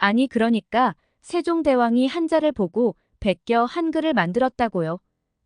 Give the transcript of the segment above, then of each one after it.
아니 그러니까 세종대왕이 한자를 보고 베껴 한글을 만들었다고요.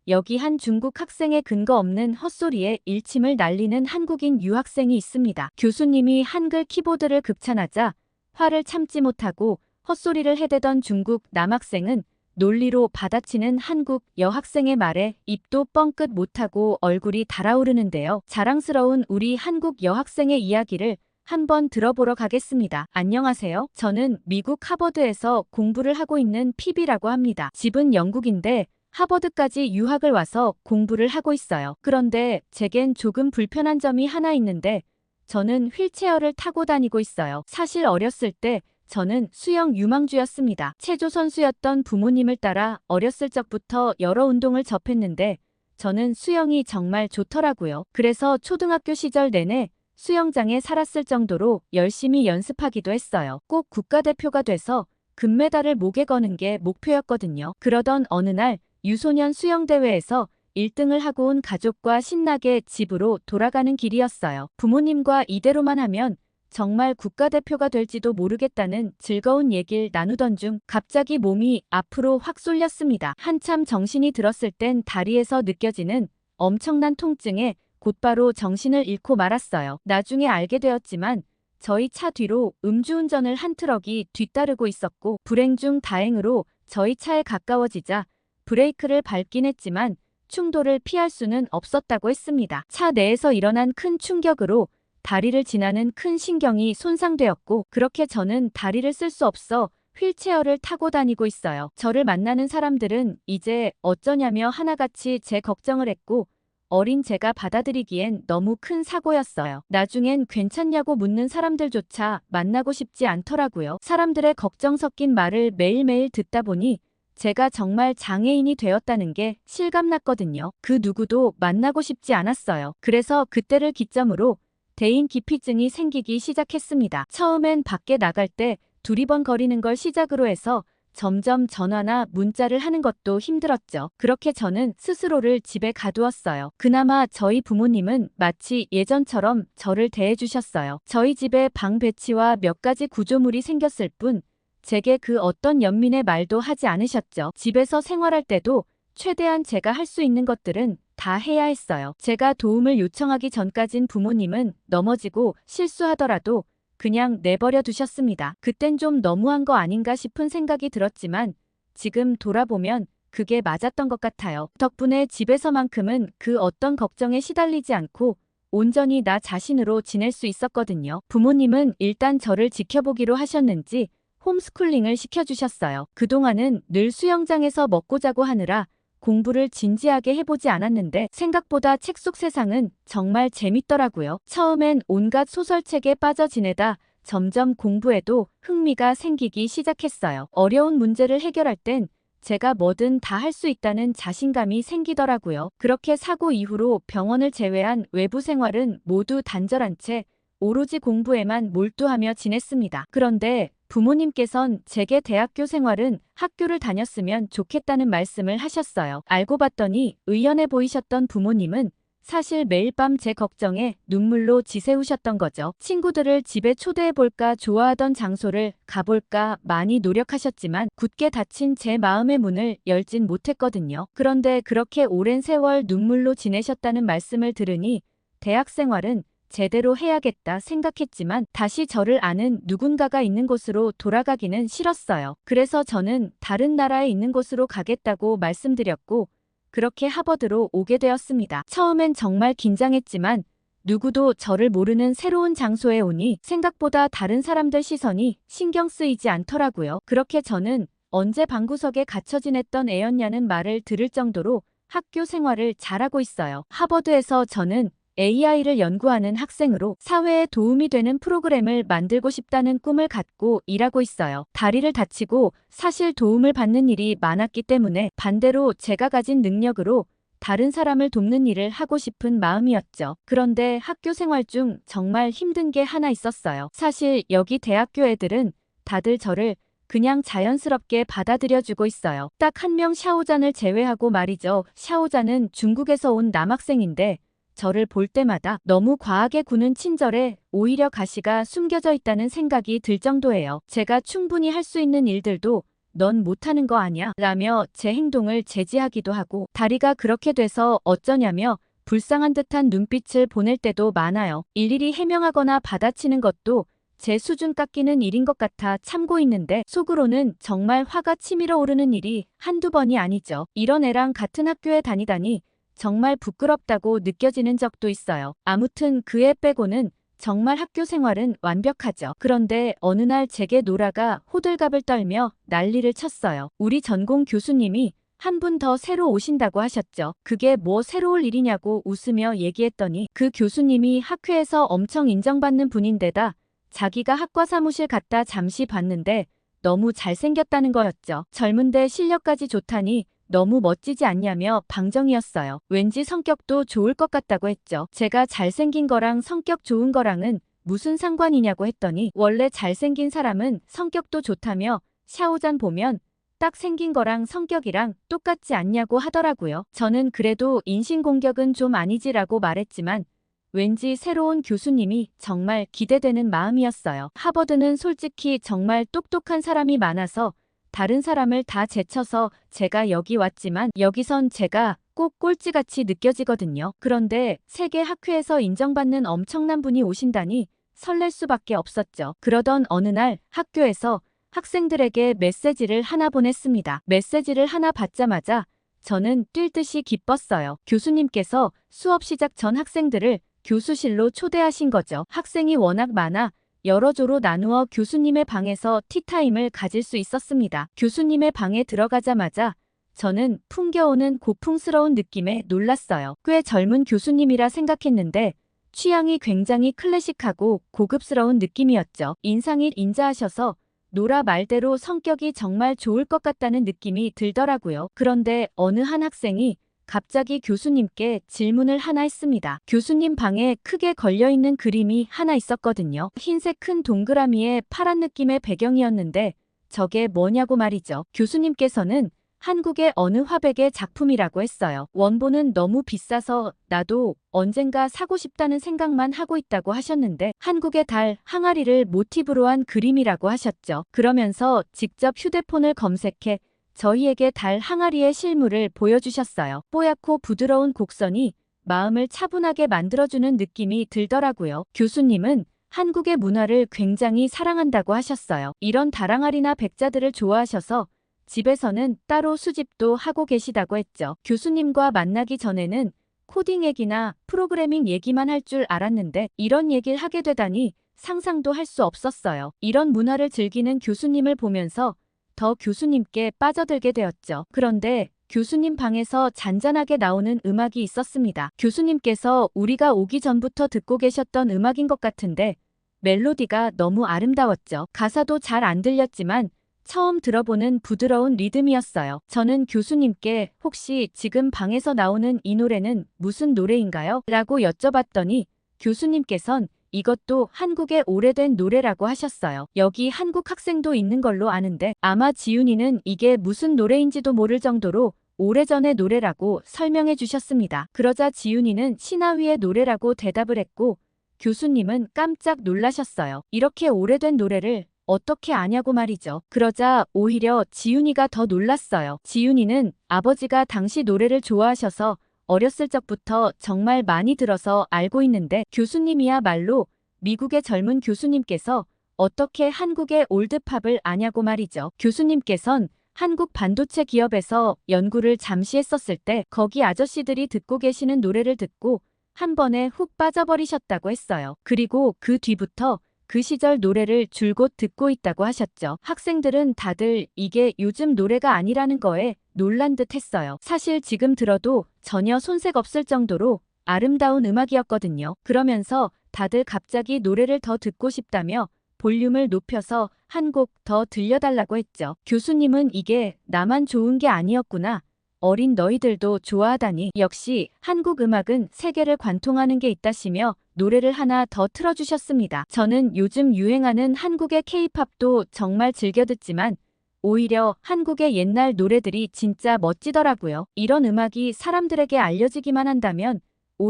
여기 한 중국 학생의 근거 없는 헛소리에 일침을 날리는 한국인 유학생이 있습니다. 교수님이 한글 키보드를 극찬하자 화를 참지 못하고 헛소리를 해대던 중국 남학생은 논리로 받아치는 한국 여학생의 말에 입도 뻥끗 못하고 얼굴이 달아오르는데요. 자랑스러운 우리 한국 여학생의 이야기를 한번 들어보러 가겠습니다. 안녕하세요. 저는 미국 하버드에서 공부를 하고 있는 피비라고 합니다. 집은 영국인데 하버드까지 유학을 와서 공부를 하고 있어요. 그런데 제겐 조금 불편한 점이 하나 있는데 저는 휠체어를 타고 다니고 있어요. 사실 어렸을 때 저는 수영 유망주였습니다. 체조 선수였던 부모님을 따라 어렸을 적부터 여러 운동을 접했는데 저는 수영이 정말 좋더라고요. 그래서 초등학교 시절 내내 수영장에 살았을 정도로 열심히 연습하기도 했어요. 꼭 국가대표가 돼서 금메달을 목에 거는 게 목표였거든요. 그러던 어느 날 유소년 수영대회에서 1등을 하고 온 가족과 신나게 집으로 돌아가는 길이었어요. 부모님과 이대로만 하면 정말 국가대표가 될지도 모르겠다는 즐거운 얘기를 나누던 중 갑자기 몸이 앞으로 확 쏠렸습니다. 한참 정신이 들었을 땐 다리에서 느껴지는 엄청난 통증에 곧바로 정신을 잃고 말았어요. 나중에 알게 되었지만 저희 차 뒤로 음주운전을 한 트럭이 뒤따르고 있었고 불행 중 다행으로 저희 차에 가까워지자 브레이크를 밟긴 했지만 충돌을 피할 수는 없었다고 했습니다. 차 내에서 일어난 큰 충격으로 다리를 지나는 큰 신경이 손상되었고 그렇게 저는 다리를 쓸 수 없어 휠체어를 타고 다니고 있어요. 저를 만나는 사람들은 이제 어쩌냐며 하나같이 제 걱정을 했고 어린 제가 받아들이기엔 너무 큰 사고였어요. 나중엔 괜찮냐고 묻는 사람들조차 만나고 싶지 않더라고요. 사람들의 걱정 섞인 말을 매일매일 듣다 보니 제가 정말 장애인이 되었다는 게 실감났거든요. 그 누구도 만나고 싶지 않았어요. 그래서 그때를 기점으로 대인 기피증이 생기기 시작했습니다. 처음엔 밖에 나갈 때 두리번거리는 걸 시작으로 해서 점점 전화나 문자를 하는 것도 힘들었죠. 그렇게 저는 스스로를 집에 가두었어요. 그나마 저희 부모님은 마치 예전처럼 저를 대해주셨어요. 저희 집에 방 배치와 몇 가지 구조물이 생겼을 뿐 제게 그 어떤 연민의 말도 하지 않으셨죠. 집에서 생활할 때도 최대한 제가 할 수 있는 것들은 다 해야 했어요. 제가 도움을 요청하기 전까진 부모님은 넘어지고 실수하더라도 그냥 내버려 두셨습니다. 그땐 좀 너무한 거 아닌가 싶은 생각이 들었지만 지금 돌아보면 그게 맞았던 것 같아요. 덕분에 집에서만큼은 그 어떤 걱정에 시달리지 않고 온전히 나 자신으로 지낼 수 있었거든요. 부모님은 일단 저를 지켜보기로 하셨는지 홈스쿨링을 시켜주셨어요. 그동안은 늘 수영장에서 먹고 자고 하느라 공부를 진지하게 해보지 않았는데 생각보다 책 속 세상은 정말 재밌더라고요. 처음엔 온갖 소설책에 빠져 지내다 점점 공부에도 흥미가 생기기 시작했어요. 어려운 문제를 해결할 땐 제가 뭐든 다 할 수 있다는 자신감이 생기더라고요. 그렇게 사고 이후로 병원을 제외한 외부 생활은 모두 단절한 채 오로지 공부에만 몰두하며 지냈습니다. 그런데 부모님께선 제게 대학교 생활은 학교를 다녔으면 좋겠다는 말씀을 하셨어요. 알고 봤더니 의연해 보이셨던 부모님은 사실 매일 밤 제 걱정에 눈물로 지새우셨던 거죠. 친구들을 집에 초대해볼까 좋아하던 장소를 가볼까 많이 노력하셨지만 굳게 닫힌 제 마음의 문을 열진 못했거든요. 그런데 그렇게 오랜 세월 눈물로 지내셨다는 말씀을 들으니 대학 생활은 제대로 해야겠다 생각했지만 다시 저를 아는 누군가가 있는 곳으로 돌아가기는 싫었어요. 그래서 저는 다른 나라에 있는 곳으로 가겠다고 말씀드렸고 그렇게 하버드로 오게 되었습니다. 처음엔 정말 긴장했지만 누구도 저를 모르는 새로운 장소에 오니 생각보다 다른 사람들 시선이 신경 쓰이지 않더라고요. 그렇게 저는 언제 방구석에 갇혀 지냈던 애였냐는 말을 들을 정도로 학교 생활을 잘하고 있어요. 하버드에서 저는 AI를 연구하는 학생으로 사회에 도움이 되는 프로그램을 만들고 싶다는 꿈을 갖고 일하고 있어요. 다리를 다치고 사실 도움을 받는 일이 많았기 때문에 반대로 제가 가진 능력으로 다른 사람을 돕는 일을 하고 싶은 마음이었죠. 그런데 학교 생활 중 정말 힘든 게 하나 있었어요. 사실 여기 대학교 애들은 다들 저를 그냥 자연스럽게 받아들여주고 있어요. 딱 한 명 샤오잔을 제외하고 말이죠. 샤오잔은 중국에서 온 남학생인데 저를 볼 때마다 너무 과하게 구는 친절에 오히려 가시가 숨겨져 있다는 생각이 들 정도예요. 제가 충분히 할 수 있는 일들도 넌 못하는 거 아니야? 라며 제 행동을 제지하기도 하고 다리가 그렇게 돼서 어쩌냐며 불쌍한 듯한 눈빛을 보낼 때도 많아요. 일일이 해명하거나 받아치는 것도 제 수준 깎이는 일인 것 같아 참고 있는데 속으로는 정말 화가 치밀어 오르는 일이 한두 번이 아니죠. 이런 애랑 같은 학교에 다니다니 정말 부끄럽다고 느껴지는 적도 있어요. 아무튼 그 애 빼고는 정말 학교 생활은 완벽하죠. 그런데 어느 날 제게 노라가 호들갑을 떨며 난리를 쳤어요. 우리 전공 교수님이 한 분 더 새로 오신다고 하셨죠. 그게 뭐 새로울 일이냐고 웃으며 얘기했더니 그 교수님이 학회에서 엄청 인정받는 분인데다 자기가 학과 사무실 갔다 잠시 봤는데 너무 잘생겼다는 거였죠. 젊은데 실력까지 좋다니 너무 멋지지 않냐며 방정이었어요. 왠지 성격도 좋을 것 같다고 했죠. 제가 잘생긴 거랑 성격 좋은 거랑은 무슨 상관이냐고 했더니 원래 잘생긴 사람은 성격도 좋다며 샤오잔 보면 딱 생긴 거랑 성격이랑 똑같지 않냐고 하더라고요. 저는 그래도 인신공격은 좀 아니지라고 말했지만 왠지 새로운 교수님이 정말 기대되는 마음이었어요. 하버드는 솔직히 정말 똑똑한 사람이 많아서 다른 사람을 다 제쳐서 제가 여기 왔지만 여기선 제가 꼭 꼴찌같이 느껴지거든요. 그런데 세계 학회에서 인정받는 엄청난 분이 오신다니 설렐 수밖에 없었죠. 그러던 어느 날 학교에서 학생들에게 메시지를 하나 보냈습니다. 메시지를 하나 받자마자 저는 뛸 듯이 기뻤어요. 교수님께서 수업 시작 전 학생들을 교수실로 초대하신 거죠. 학생이 워낙 많아 여러 조로 나누어 교수님의 방에서 티타임을 가질 수 있었습니다. 교수님의 방에 들어가자마자 저는 풍겨오는 고풍스러운 느낌에 놀랐어요. 꽤 젊은 교수님이라 생각했는데 취향이 굉장히 클래식하고 고급스러운 느낌이었죠. 인상이 인자하셔서 노라 말대로 성격이 정말 좋을 것 같다는 느낌이 들더라고요. 그런데 어느 한 학생이 갑자기 교수님께 질문을 하나 했습니다. 교수님 방에 크게 걸려있는 그림이 하나 있었거든요. 흰색 큰 동그라미에 파란 느낌의 배경이었는데 저게 뭐냐고 말이죠. 교수님께서는 한국의 어느 화백의 작품이라고 했어요. 원본은 너무 비싸서 나도 언젠가 사고 싶다는 생각만 하고 있다고 하셨는데 한국의 달 항아리를 모티브로 한 그림이라고 하셨죠. 그러면서 직접 휴대폰을 검색해 저희에게 달 항아리의 실물을 보여주셨어요. 뽀얗고 부드러운 곡선이 마음을 차분하게 만들어주는 느낌이 들더라고요. 교수님은 한국의 문화를 굉장히 사랑한다고 하셨어요. 이런 다랑아리나 백자들을 좋아하셔서 집에서는 따로 수집도 하고 계시다고 했죠. 교수님과 만나기 전에는 코딩 얘기나 프로그래밍 얘기만 할 줄 알았는데 이런 얘기를 하게 되다니 상상도 할 수 없었어요. 이런 문화를 즐기는 교수님을 보면서 더 교수님께 빠져들게 되었죠. 그런데 교수님 방에서 잔잔하게 나오는 음악이 있었습니다. 교수님께서 우리가 오기 전부터 듣고 계셨던 음악인 것 같은데 멜로디가 너무 아름다웠죠. 가사도 잘 안 들렸지만 처음 들어보는 부드러운 리듬이었어요. 저는 교수님께 혹시 지금 방에서 나오는 이 노래는 무슨 노래인가요? 라고 여쭤봤더니 교수님께선 이것도 한국의 오래된 노래라고 하셨어요. 여기 한국 학생도 있는 걸로 아는데 아마 지윤이는 이게 무슨 노래인지도 모를 정도로 오래전의 노래라고 설명해 주셨습니다. 그러자 지윤이는 신하위의 노래라고 대답을 했고 교수님은 깜짝 놀라셨어요. 이렇게 오래된 노래를 어떻게 아냐고 말이죠. 그러자 오히려 지윤이가 더 놀랐어요. 지윤이는 아버지가 당시 노래를 좋아하셔서 어렸을 적부터 정말 많이 들어서 알고 있는데 교수님이야말로 미국의 젊은 교수님께서 어떻게 한국의 올드팝을 아냐고 말이죠. 교수님께선 한국 반도체 기업에서 연구를 잠시 했었을 때 거기 아저씨들이 듣고 계시는 노래를 듣고 한 번에 훅 빠져버리셨다고 했어요. 그리고 그 뒤부터 그 시절 노래를 줄곧 듣고 있다고 하셨죠. 학생들은 다들 이게 요즘 노래가 아니라는 거에 놀란 듯 했어요. 사실 지금 들어도 전혀 손색 없을 정도로 아름다운 음악이었거든요. 그러면서 다들 갑자기 노래를 더 듣고 싶다며 볼륨을 높여서 한 곡 더 들려달라고 했죠. 교수님은 이게 나만 좋은 게 아니었구나. 어린 너희들도 좋아하다니. 역시 한국 음악은 세계를 관통하는 게 있다시며 노래를 하나 더 틀어주셨습니다. 저는 요즘 유행하는 한국의 K-팝도 정말 즐겨 듣지만 오히려 한국의 옛날 노래들이 진짜 멋지더라고요. 이런 음악이 사람들에게 알려지기만 한다면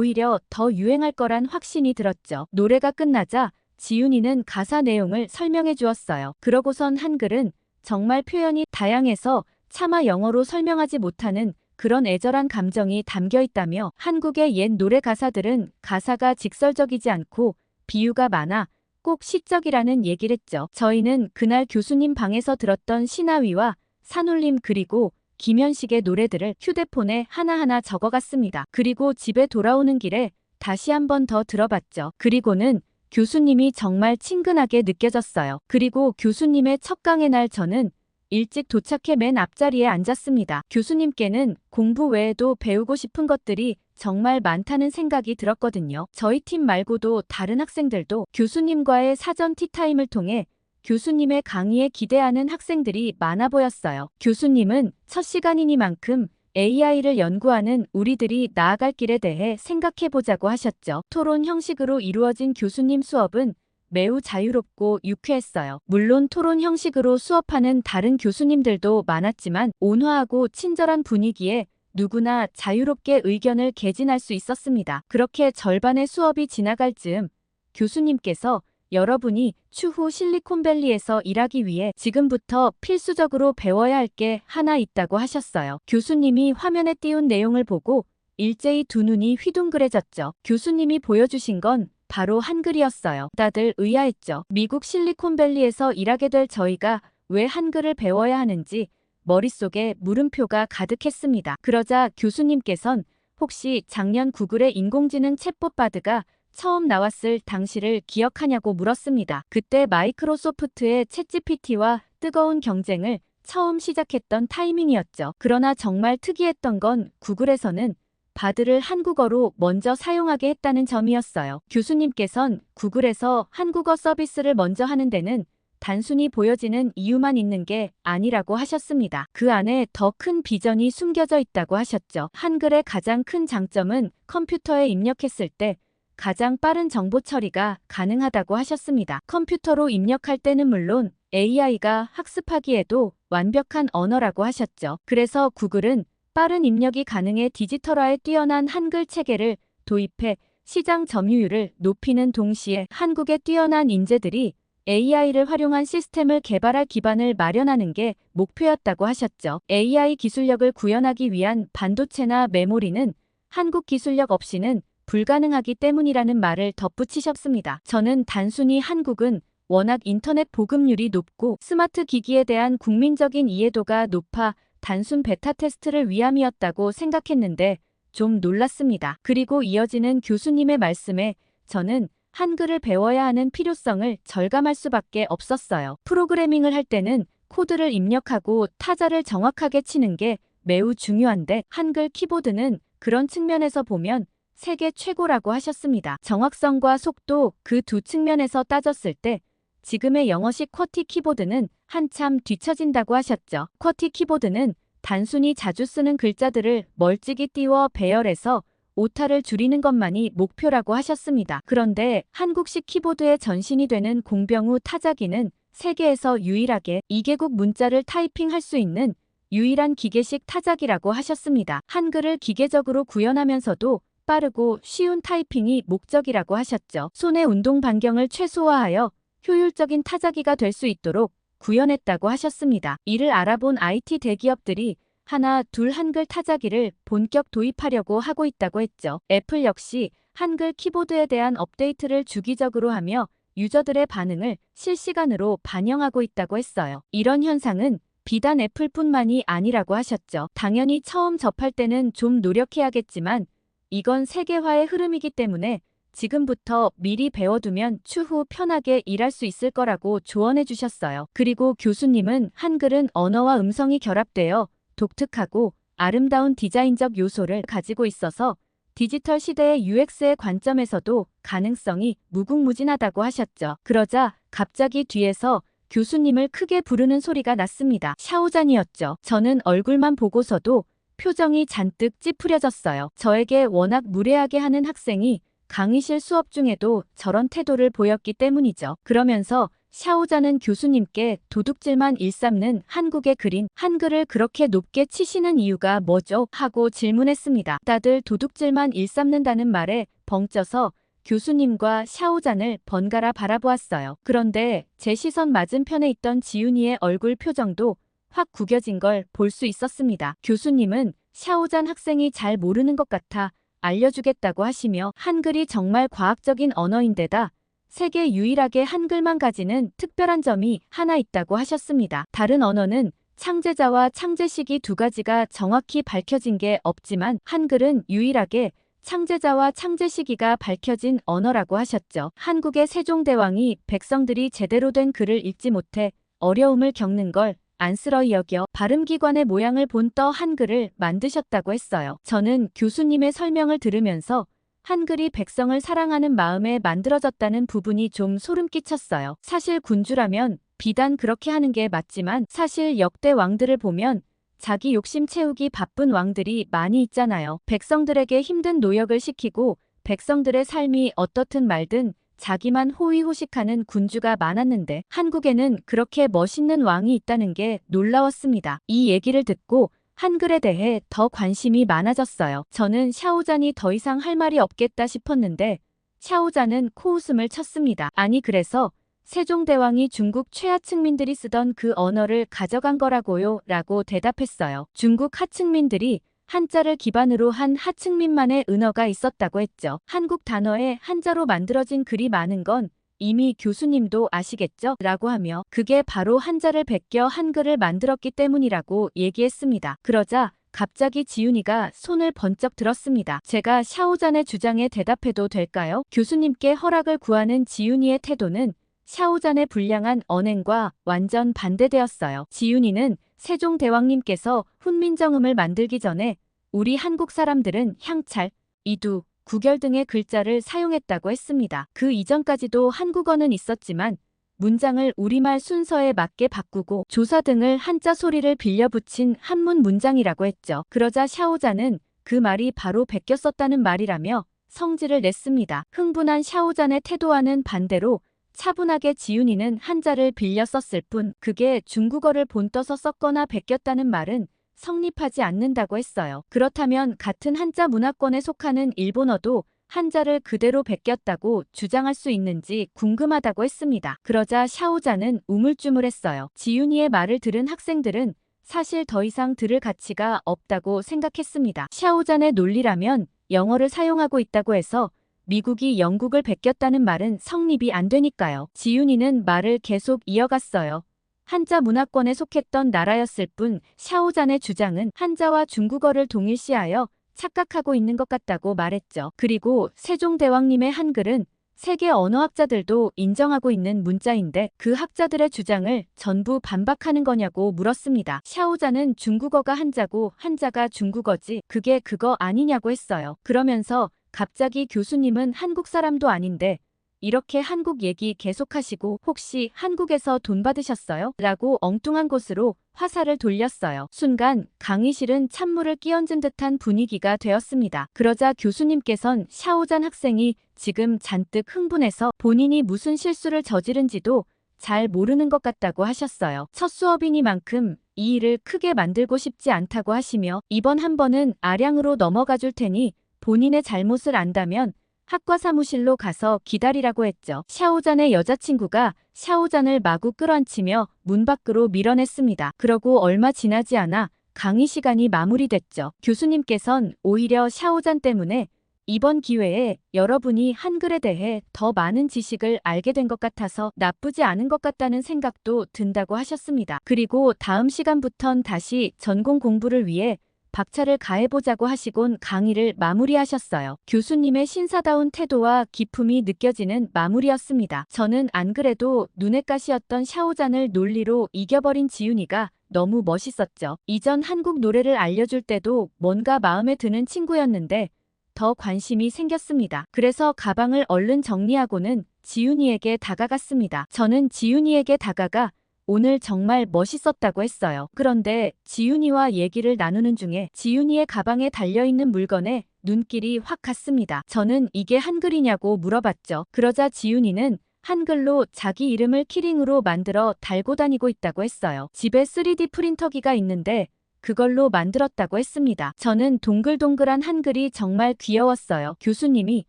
오히려 더 유행할 거란 확신이 들었죠. 노래가 끝나자 지훈이는 가사 내용을 설명해 주었어요. 그러고선 한글은 정말 표현이 다양해서 차마 영어로 설명하지 못하는 그런 애절한 감정이 담겨 있다며 한국의 옛 노래 가사들은 가사가 직설적이지 않고 비유가 많아 꼭 시적이라는 얘기를 했죠. 저희는 그날 교수님 방에서 들었던 신하위와 산울림 그리고 김현식의 노래들을 휴대폰에 하나하나 적어갔습니다. 그리고 집에 돌아오는 길에 다시 한 번 더 들어봤죠. 그리고는 교수님이 정말 친근하게 느껴졌어요. 그리고 교수님의 첫 강의 날 저는 일찍 도착해 맨 앞자리에 앉았습니다. 교수님께는 공부 외에도 배우고 싶은 것들이 정말 많다는 생각이 들었거든요. 저희 팀 말고도 다른 학생들도 교수님과의 사전 티타임을 통해 교수님의 강의에 기대하는 학생들이 많아 보였어요. 교수님은 첫 시간이니만큼 AI를 연구하는 우리들이 나아갈 길에 대해 생각해보자고 하셨죠. 토론 형식으로 이루어진 교수님 수업은 매우 자유롭고 유쾌했어요. 물론 토론 형식으로 수업하는 다른 교수님들도 많았지만 온화하고 친절한 분위기에 누구나 자유롭게 의견을 개진할 수 있었습니다. 그렇게 절반의 수업이 지나갈 즈음 교수님께서 여러분이 추후 실리콘밸리에서 일하기 위해 지금부터 필수적으로 배워야 할 게 하나 있다고 하셨어요. 교수님이 화면에 띄운 내용을 보고 일제히 두 눈이 휘둥그레졌죠. 교수님이 보여주신 건 바로 한글이었어요. 다들 의아했죠. 미국 실리콘밸리에서 일하게 될 저희가 왜 한글을 배워야 하는지 머릿속에 물음표가 가득했습니다. 그러자 교수님께선 혹시 작년 구글의 인공지능 챗봇 바드가 처음 나왔을 당시를 기억하냐고 물었습니다. 그때 마이크로소프트의 챗GPT와 뜨거운 경쟁을 처음 시작했던 타이밍이었죠. 그러나 정말 특이했던 건 구글에서는 바드를 한국어로 먼저 사용하게 했다는 점이었어요. 교수님께선 구글에서 한국어 서비스를 먼저 하는 데는 단순히 보여지는 이유만 있는 게 아니라고 하셨습니다. 그 안에 더 큰 비전이 숨겨져 있다고 하셨죠. 한글의 가장 큰 장점은 컴퓨터에 입력했을 때 가장 빠른 정보 처리가 가능하다고 하셨습니다. 컴퓨터로 입력할 때는 물론 AI가 학습하기에도 완벽한 언어라고 하셨죠. 그래서 구글은 빠른 입력이 가능해 디지털화에 뛰어난 한글 체계를 도입해 시장 점유율을 높이는 동시에 한국의 뛰어난 인재들이 AI를 활용한 시스템을 개발할 기반을 마련하는 게 목표였다고 하셨죠. AI 기술력을 구현하기 위한 반도체나 메모리는 한국 기술력 없이는 불가능하기 때문이라는 말을 덧붙이셨습니다. 저는 단순히 한국은 워낙 인터넷 보급률이 높고 스마트 기기에 대한 국민적인 이해도가 높아 단순 베타 테스트를 위함이었다고 생각했는데 좀 놀랐습니다. 그리고 이어지는 교수님의 말씀에 저는 한글을 배워야 하는 필요성을 절감할 수밖에 없었어요. 프로그래밍을 할 때는 코드를 입력하고 타자를 정확하게 치는 게 매우 중요한데 한글 키보드는 그런 측면에서 보면 세계 최고라고 하셨습니다. 정확성과 속도 그 두 측면에서 따졌을 때 지금의 영어식 쿼티 키보드는 한참 뒤처진다고 하셨죠. 쿼티 키보드는 단순히 자주 쓰는 글자들을 멀찍이 띄워 배열해서 오타를 줄이는 것만이 목표라고 하셨습니다. 그런데 한국식 키보드의 전신이 되는 공병우 타자기는 세계에서 유일하게 2개국 문자를 타이핑할 수 있는 유일한 기계식 타자기라고 하셨습니다. 한글을 기계적으로 구현하면서도 빠르고 쉬운 타이핑이 목적이라고 하셨죠. 손의 운동 반경을 최소화하여 효율적인 타자기가 될 수 있도록 구현했다고 하셨습니다. 이를 알아본 IT 대기업들이 하나 둘 한글 타자기를 본격 도입하려고 하고 있다고 했죠. 애플 역시 한글 키보드에 대한 업데이트를 주기적으로 하며 유저들의 반응을 실시간으로 반영하고 있다고 했어요. 이런 현상은 비단 애플뿐만이 아니라고 하셨죠. 당연히 처음 접할 때는 좀 노력해야겠지만 이건 세계화의 흐름이기 때문에 지금부터 미리 배워두면 추후 편하게 일할 수 있을 거라고 조언해 주셨어요. 그리고 교수님은 한글은 언어와 음성이 결합되어 독특하고 아름다운 디자인적 요소를 가지고 있어서 디지털 시대의 UX의 관점에서도 가능성이 무궁무진하다고 하셨죠. 그러자 갑자기 뒤에서 교수님을 크게 부르는 소리가 났습니다. 샤오잔이었죠. 저는 얼굴만 보고서도 표정이 잔뜩 찌푸려졌어요. 저에게 워낙 무례하게 하는 학생이 강의실 수업 중에도 저런 태도를 보였기 때문이죠. 그러면서 샤오자는 교수님께 도둑질만 일삼는 한국에 그린 한글을 그렇게 높게 치시는 이유가 뭐죠? 하고 질문했습니다. 다들 도둑질만 일삼는다는 말에 벙쪄서 교수님과 샤오잔을 번갈아 바라보았어요. 그런데 제 시선 맞은편에 있던 지윤이의 얼굴 표정도 확 구겨진 걸 볼 수 있었습니다. 교수님은 샤오잔 학생이 잘 모르는 것 같아 알려주겠다고 하시며 한글이 정말 과학적인 언어인데다 세계 유일하게 한글만 가지는 특별한 점이 하나 있다고 하셨습니다. 다른 언어는 창제자와 창제시기 두 가지가 정확히 밝혀진 게 없지만 한글은 유일하게 창제자와 창제시기가 밝혀진 언어라고 하셨죠. 한국의 세종대왕이 백성들이 제대로 된 글을 읽지 못해 어려움을 겪는 걸 안쓰러이 여겨 발음기관의 모양을 본 떠 한글을 만드셨다고 했어요. 저는 교수님의 설명을 들으면서 한글이 백성을 사랑하는 마음에 만들어졌다는 부분이 좀 소름 끼쳤어요. 사실 군주라면 비단 그렇게 하는 게 맞지만 사실 역대 왕들을 보면 자기 욕심 채우기 바쁜 왕들이 많이 있잖아요. 백성들에게 힘든 노역을 시키고 백성들의 삶이 어떻든 말든 자기만 호의호식하는 군주가 많았는데 한국에는 그렇게 멋있는 왕이 있다는 게 놀라웠습니다. 이 얘기를 듣고 한글에 대해 더 관심이 많아졌어요. 저는 샤오잔이 더 이상 할 말이 없겠다 싶었는데 샤오잔은 코웃음을 쳤습니다. 아니 그래서 세종대왕이 중국 최하층민들이 쓰던 그 언어를 가져간 거라고요? 라고 대답했어요. 중국 하층민들이 한자를 기반으로 한 하층민만의 은어가 있었다고 했죠. 한국 단어에 한자로 만들어진 글이 많은 건 이미 교수님도 아시겠죠? 라고 하며 그게 바로 한자를 베껴 한글을 만들었기 때문이라고 얘기했습니다. 그러자 갑자기 지윤이가 손을 번쩍 들었습니다. 제가 샤오잔의 주장에 대답해도 될까요? 교수님께 허락을 구하는 지윤이의 태도는 샤오잔의 불량한 언행과 완전 반대되었어요. 지윤이는 세종대왕님께서 훈민정음을 만들기 전에 우리 한국 사람들은 향찰, 이두, 구결 등의 글자를 사용했다고 했습니다. 그 이전까지도 한국어는 있었지만 문장을 우리말 순서에 맞게 바꾸고 조사 등을 한자 소리를 빌려 붙인 한문 문장이라고 했죠. 그러자 샤오잔은 그 말이 바로 베껴 썼다는 말이라며 성질을 냈습니다. 흥분한 샤오잔의 태도와는 반대로 차분하게 지윤이는 한자를 빌려 썼을 뿐 그게 중국어를 본떠서 썼거나 베꼈다는 말은 성립하지 않는다고 했어요. 그렇다면 같은 한자 문화권에 속하는 일본어도 한자를 그대로 베꼈다고 주장할 수 있는지 궁금하다고 했습니다. 그러자 샤오잔은 우물쭈물했어요. 지윤이의 말을 들은 학생들은 사실 더 이상 들을 가치가 없다고 생각했습니다. 샤오잔의 논리라면 영어를 사용하고 있다고 해서 미국이 영국을 베꼈다는 말은 성립이 안 되니까요. 지윤이는 말을 계속 이어갔어요. 한자 문화권에 속했던 나라였을 뿐 샤오잔의 주장은 한자와 중국어를 동일시하여 착각하고 있는 것 같다고 말했죠. 그리고 세종대왕님의 한글은 세계 언어학자들도 인정하고 있는 문자인데 그 학자들의 주장을 전부 반박하는 거냐고 물었습니다. 샤오잔은 중국어가 한자고 한자가 중국어지 그게 그거 아니냐고 했어요. 그러면서 갑자기 교수님은 한국 사람도 아닌데 이렇게 한국 얘기 계속하시고 혹시 한국에서 돈 받으셨어요? 라고 엉뚱한 곳으로 화살을 돌렸어요. 순간 강의실은 찬물을 끼얹은 듯한 분위기가 되었습니다. 그러자 교수님께선 샤오잔 학생이 지금 잔뜩 흥분해서 본인이 무슨 실수를 저지른지도 잘 모르는 것 같다고 하셨어요. 첫 수업이니만큼 이 일을 크게 만들고 싶지 않다고 하시며 이번 한 번은 아량으로 넘어가 줄 테니 본인의 잘못을 안다면 학과 사무실로 가서 기다리라고 했죠. 샤오잔의 여자친구가 샤오잔을 마구 끌어안치며 문 밖으로 밀어냈습니다. 그러고 얼마 지나지 않아 강의 시간이 마무리됐죠. 교수님께선 오히려 샤오잔 때문에 이번 기회에 여러분이 한글에 대해 더 많은 지식을 알게 된 것 같아서 나쁘지 않은 것 같다는 생각도 든다고 하셨습니다. 그리고 다음 시간부턴 다시 전공 공부를 위해 박차를 가해보자고 하시곤 강의를 마무리하셨어요. 교수님의 신사다운 태도와 기품이 느껴지는 마무리였습니다. 저는 안 그래도 눈엣 가시였던 샤오잔을 논리로 이겨버린 지윤이가 너무 멋있었죠. 이전 한국 노래를 알려줄 때도 뭔가 마음에 드는 친구였는데 더 관심이 생겼습니다. 그래서 가방을 얼른 정리하고는 지윤이에게 다가갔습니다. 저는 지윤이에게 다가가 오늘 정말 멋있었다고 했어요. 그런데 지윤이와 얘기를 나누는 중에 지윤이의 가방에 달려있는 물건에 눈길이 확 갔습니다. 저는 이게 한글이냐고 물어봤죠. 그러자 지윤이는 한글로 자기 이름을 키링으로 만들어 달고 다니고 있다고 했어요. 집에 3D 프린터기가 있는데 그걸로 만들었다고 했습니다. 저는 동글동글한 한글이 정말 귀여웠어요. 교수님이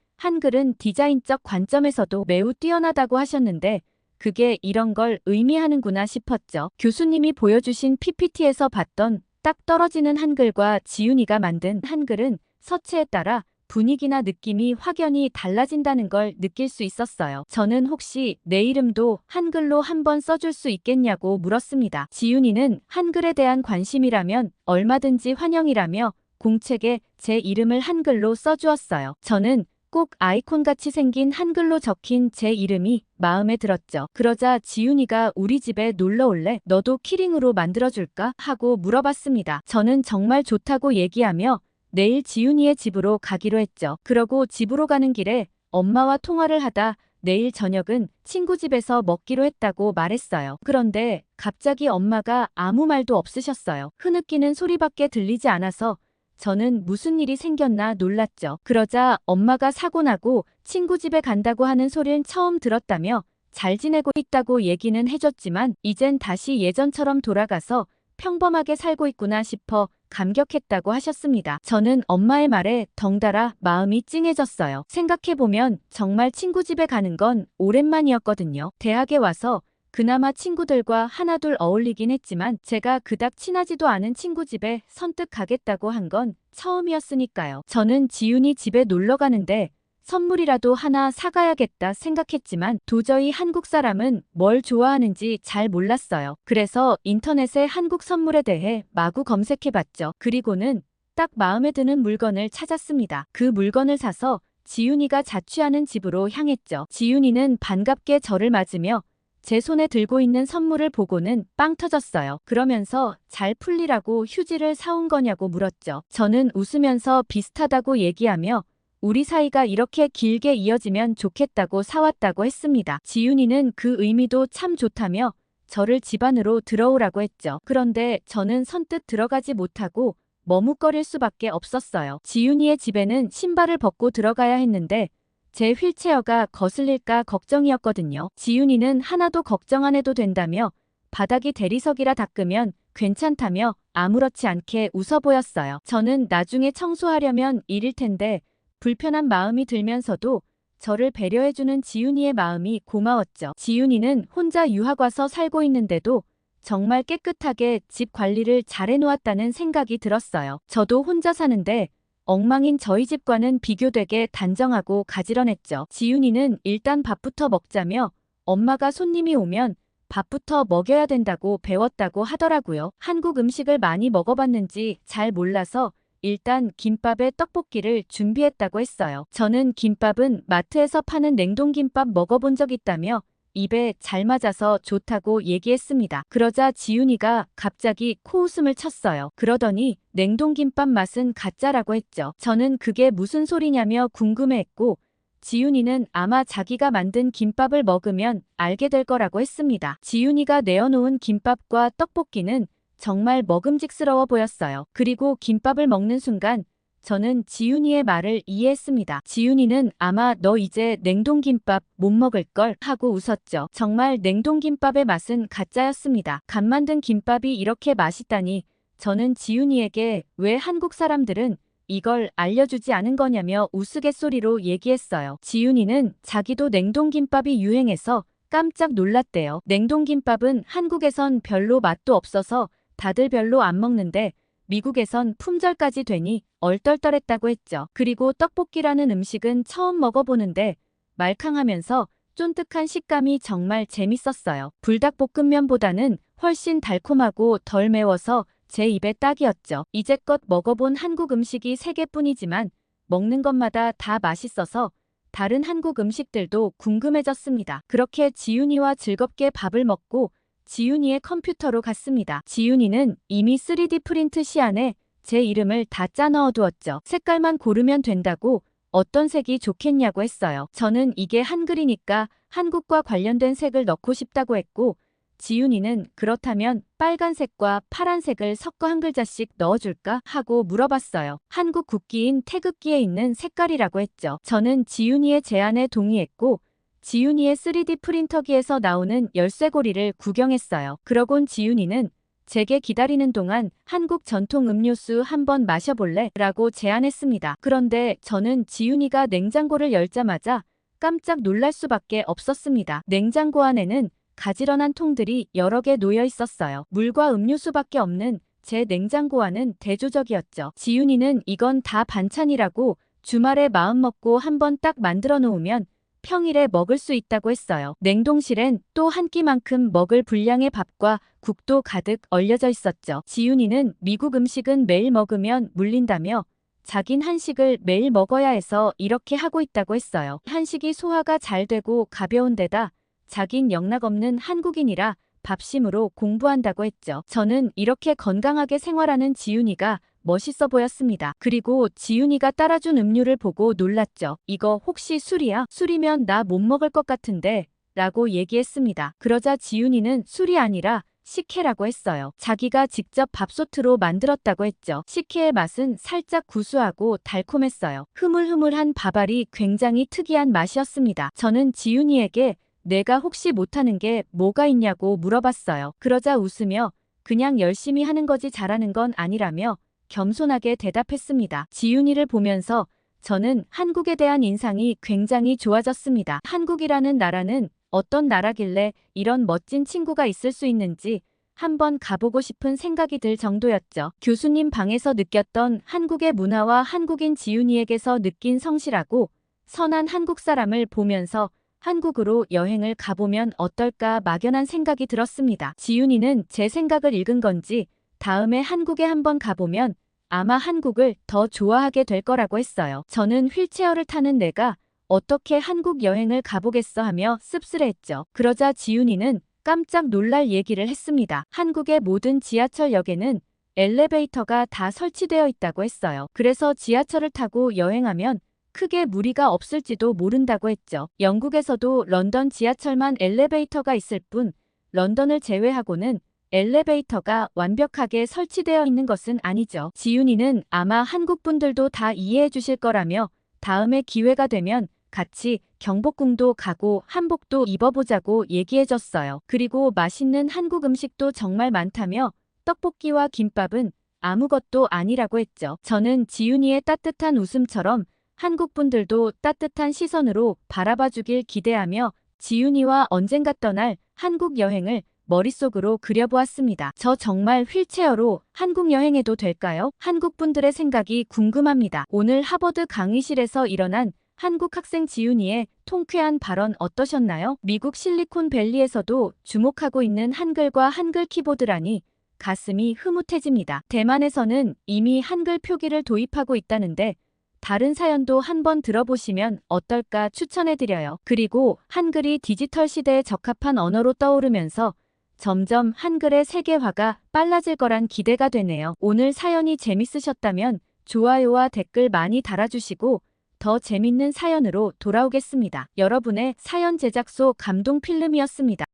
한글은 디자인적 관점에서도 매우 뛰어나다고 하셨는데 그게 이런 걸 의미하는구나 싶었죠. 교수님이 보여주신 PPT에서 봤던 딱 떨어지는 한글과 지훈이가 만든 한글은 서체에 따라 분위기나 느낌이 확연히 달라진다는 걸 느낄 수 있었어요. 저는 혹시 내 이름도 한글로 한번 써줄 수 있겠냐고 물었습니다. 지훈이는 한글에 대한 관심이라면 얼마든지 환영이라며 공책에 제 이름을 한글로 써주었어요. 저는 꼭 아이콘같이 생긴 한글로 적힌 제 이름이 마음에 들었죠. 그러자 지훈이가 우리 집에 놀러 올래? 너도 키링으로 만들어줄까? 하고 물어봤습니다. 저는 정말 좋다고 얘기하며 내일 지훈이의 집으로 가기로 했죠. 그러고 집으로 가는 길에 엄마와 통화를 하다 내일 저녁은 친구 집에서 먹기로 했다고 말했어요. 그런데 갑자기 엄마가 아무 말도 없으셨어요. 흐느끼는 소리밖에 들리지 않아서 저는 무슨 일이 생겼나 놀랐죠. 그러자 엄마가 사고 나고 친구 집에 간다고 하는 소리는 처음 들었다며 잘 지내고 있다고 얘기는 해줬지만 이젠 다시 예전처럼 돌아가서 평범하게 살고 있구나 싶어 감격했다고 하셨습니다. 저는 엄마의 말에 덩달아 마음이 찡해졌어요. 생각해보면 정말 친구 집에 가는 건 오랜만이었거든요. 대학에 와서 그나마 친구들과 하나둘 어울리긴 했지만 제가 그닥 친하지도 않은 친구 집에 선뜻 가겠다고 한 건 처음이었으니까요. 저는 지훈이 집에 놀러 가는데 선물이라도 하나 사가야겠다 생각했지만 도저히 한국 사람은 뭘 좋아하는지 잘 몰랐어요. 그래서 인터넷에 한국 선물에 대해 마구 검색해봤죠. 그리고는 딱 마음에 드는 물건을 찾았습니다. 그 물건을 사서 지훈이가 자취하는 집으로 향했죠. 지훈이는 반갑게 저를 맞으며 제 손에 들고 있는 선물을 보고는 빵 터졌어요. 그러면서 잘 풀리라고 휴지를 사온 거냐고 물었죠. 저는 웃으면서 비슷하다고 얘기하며 우리 사이가 이렇게 길게 이어지면 좋겠다고 사왔다고 했습니다. 지훈이는 그 의미도 참 좋다며 저를 집 안으로 들어오라고 했죠. 그런데 저는 선뜻 들어가지 못하고 머뭇거릴 수밖에 없었어요. 지훈이의 집에는 신발을 벗고 들어가야 했는데 제 휠체어가 거슬릴까 걱정이었거든요. 지훈이는 하나도 걱정 안 해도 된다며 바닥이 대리석이라 닦으면 괜찮다며 아무렇지 않게 웃어 보였어요. 저는 나중에 청소하려면 일일 텐데 불편한 마음이 들면서도 저를 배려해주는 지훈이의 마음이 고마웠죠. 지훈이는 혼자 유학 와서 살고 있는데도 정말 깨끗하게 집 관리를 잘 해놓았다는 생각이 들었어요. 저도 혼자 사는데 엉망인 저희 집과는 비교되게 단정하고 가지런했죠. 지훈이는 일단 밥부터 먹자며 엄마가 손님이 오면 밥부터 먹여야 된다고 배웠다고 하더라고요. 한국 음식을 많이 먹어봤는지 잘 몰라서 일단 김밥에 떡볶이를 준비했다고 했어요. 저는 김밥은 마트에서 파는 냉동김밥 먹어본 적 있다며 입에 잘 맞아서 좋다고 얘기했습니다. 그러자 지훈이가 갑자기 코웃음을 쳤어요. 그러더니 냉동김밥 맛은 가짜라고 했죠. 저는 그게 무슨 소리냐며 궁금해했고 지훈이는 아마 자기가 만든 김밥을 먹으면 알게 될 거라고 했습니다. 지훈이가 내어놓은 김밥과 떡볶이는 정말 먹음직스러워 보였어요. 그리고 김밥을 먹는 순간 저는 지훈이의 말을 이해했습니다. 지훈이는 아마 너 이제 냉동김밥 못 먹을걸 하고 웃었죠. 정말 냉동김밥의 맛은 가짜였습니다. 갓 만든 김밥이 이렇게 맛있다니 저는 지훈이에게 왜 한국 사람들은 이걸 알려주지 않은 거냐며 우스갯소리로 얘기했어요. 지훈이는 자기도 냉동김밥이 유행해서 깜짝 놀랐대요. 냉동김밥은 한국에선 별로 맛도 없어서 다들 별로 안 먹는데 미국에선 품절까지 되니 얼떨떨했다고 했죠. 그리고 떡볶이라는 음식은 처음 먹어보는데 말캉하면서 쫀득한 식감이 정말 재밌었어요. 불닭볶음면보다는 훨씬 달콤하고 덜 매워서 제 입에 딱이었죠. 이제껏 먹어본 한국 음식이 3개뿐이지만 먹는 것마다 다 맛있어서 다른 한국 음식들도 궁금해졌습니다. 그렇게 지훈이와 즐겁게 밥을 먹고 지훈이의 컴퓨터로 갔습니다. 지훈이는 이미 3D 프린트 시안에 제 이름을 다 짜 넣어두었죠. 색깔만 고르면 된다고 어떤 색이 좋겠냐고 했어요. 저는 이게 한글이니까 한국과 관련된 색을 넣고 싶다고 했고 지훈이는 그렇다면 빨간색과 파란색을 섞어 한 글자씩 넣어줄까 하고 물어봤어요. 한국 국기인 태극기에 있는 색깔이라고 했죠. 저는 지훈이의 제안에 동의했고 지윤이의 3D 프린터기에서 나오는 열쇠고리를 구경했어요. 그러곤 지윤이는 제게 기다리는 동안 한국 전통 음료수 한번 마셔볼래? 라고 제안했습니다. 그런데 저는 지윤이가 냉장고를 열자마자 깜짝 놀랄 수밖에 없었습니다. 냉장고 안에는 가지런한 통들이 여러 개 놓여 있었어요. 물과 음료수밖에 없는 제 냉장고와는 대조적이었죠. 지윤이는 이건 다 반찬이라고 주말에 마음먹고 한번 딱 만들어 놓으면 평일에 먹을 수 있다고 했어요. 냉동실엔 또 한 끼만큼 먹을 분량의 밥과 국도 가득 얼려져 있었죠. 지윤이는 미국 음식은 매일 먹으면 물린다며 자긴 한식을 매일 먹어야 해서 이렇게 하고 있다고 했어요. 한식이 소화가 잘 되고 가벼운 데다 자긴 영락없는 한국인이라 밥심으로 공부한다고 했죠. 저는 이렇게 건강하게 생활하는 지윤이가 멋있어 보였습니다. 그리고 지윤이가 따라준 음료를 보고 놀랐죠. 이거 혹시 술이야? 술이면 나 못 먹을 것 같은데 라고 얘기했습니다. 그러자 지윤이는 술이 아니라 식혜라고 했어요. 자기가 직접 밥솥으로 만들었다고 했죠. 식혜의 맛은 살짝 구수하고 달콤했어요. 흐물흐물한 밥알이 굉장히 특이한 맛이었습니다. 저는 지윤이에게 내가 혹시 못하는 게 뭐가 있냐고 물어봤어요. 그러자 웃으며 그냥 열심히 하는 거지 잘하는 건 아니라며 겸손하게 대답했습니다. 지윤이를 보면서 저는 한국에 대한 인상이 굉장히 좋아졌습니다. 한국이라는 나라는 어떤 나라길래 이런 멋진 친구가 있을 수 있는지 한번 가보고 싶은 생각이 들 정도였죠. 교수님 방에서 느꼈던 한국의 문화와 한국인 지윤이에게서 느낀 성실하고 선한 한국 사람을 보면서 한국으로 여행을 가보면 어떨까 막연한 생각이 들었습니다. 지윤이는 제 생각을 읽은 건지 다음에 한국에 한번 가보면 아마 한국을 더 좋아하게 될 거라고 했어요. 저는 휠체어를 타는 내가 어떻게 한국 여행을 가보겠어 하며 씁쓸해했죠. 그러자 지윤이는 깜짝 놀랄 얘기를 했습니다. 한국의 모든 지하철역에는 엘리베이터가 다 설치되어 있다고 했어요. 그래서 지하철을 타고 여행하면 크게 무리가 없을지도 모른다고 했죠. 영국에서도 런던 지하철만 엘리베이터가 있을 뿐 런던을 제외하고는 엘리베이터가 완벽하게 설치되어 있는 것은 아니죠. 지윤이는 아마 한국 분들도 다 이해해 주실 거라며 다음에 기회가 되면 같이 경복궁도 가고 한복도 입어보자고 얘기해줬어요. 그리고 맛있는 한국 음식도 정말 많다며 떡볶이와 김밥은 아무것도 아니라고 했죠. 저는 지윤이의 따뜻한 웃음처럼 한국 분들도 따뜻한 시선으로 바라봐주길 기대하며 지윤이와 언젠가 떠날 한국 여행을 머릿속으로 그려보았습니다. 저 정말 휠체어로 한국 여행해도 될까요? 한국 분들의 생각이 궁금합니다. 오늘 하버드 강의실에서 일어난 한국 학생 지윤이의 통쾌한 발언 어떠셨나요? 미국 실리콘밸리에서도 주목하고 있는 한글과 한글 키보드라니 가슴이 흐뭇해집니다. 대만에서는 이미 한글 표기를 도입하고 있다는데 다른 사연도 한번 들어보시면 어떨까 추천해드려요. 그리고 한글이 디지털 시대에 적합한 언어로 떠오르면서 점점 한글의 세계화가 빨라질 거란 기대가 되네요. 오늘 사연이 재밌으셨다면 좋아요와 댓글 많이 달아주시고 더 재밌는 사연으로 돌아오겠습니다. 여러분의 사연 제작소 감동 필름이었습니다.